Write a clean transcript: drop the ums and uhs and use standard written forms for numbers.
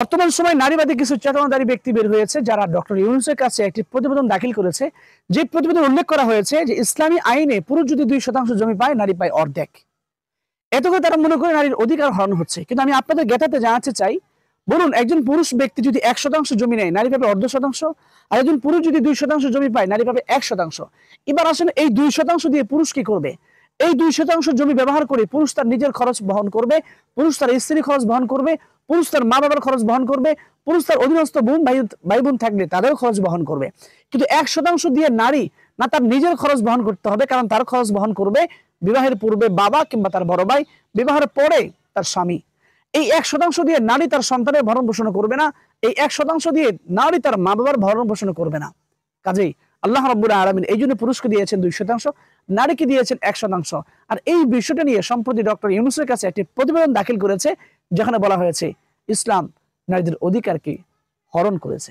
বর্তমান সময় নারীবাদী কিছু চেতনাধারী ব্যক্তি বের হয়েছে যারা ডক্টর ইউনূসের কাছে একটি প্রতিবেদন দাখিল করেছে। যে প্রতিবেদন উল্লেখ করা হয়েছে যে ইসলামী আইনে পুরুষ যদি 2% জমি পায়, নারী পায় অর্ধেক। এত করে তারা মনে করে নারীর অধিকার হরণ হচ্ছে। কিন্তু আমি আপনাদের জ্ঞাতাতে জানাতে চাই, বলুন একজন পুরুষ ব্যক্তি যদি 1% জমি নেয়, নারী পাবে অর্ধ শতাংশ। আর একজন পুরুষ যদি 2% জমি পায়, নারী পাবে 1%। এবার আসলে এই 2% দিয়ে পুরুষ কি করবে? এই 2% জমি ব্যবহার করে পুরুষ তার নিজের খরচ বহন করবে, পুরুষ তার স্ত্রীর খরচ বহন করবে, পুরুষ তার মা বাবার খরচ বহন করবে, পুরুষ তার অধীনস্থ ভাই বোন থাকলে তাদেরও খরচ বহন করবে। কিন্তু 1% দিয়ে নারী না তার নিজের খরচ বহন করতে হবে, কারণ তার খরচ বহন করবে বিবাহের পূর্বে বাবা কিংবা তার বড় ভাই, বিবাহের পরে তার স্বামী। এই 1% দিয়ে নারী তার সন্তানের ভরণ পোষণ করবে না, এই 1% দিয়ে নারী তার মা বাবার ভরণ পোষণ করবে না। কাজেই আল্লাহ রাব্বুল আলামিন এই জন্য পুরুষকে দিয়েছেন 2%, নারীকে দিয়েছেন 1%। আর এই বিষয়টা নিয়ে সম্প্রতি ডক্টর ইউনূসের কাছে একটি প্রতিবেদন দাখিল করেছে, যেখানে বলা হয়েছে ইসলাম নারীদের অধিকারকে হরণ করেছে।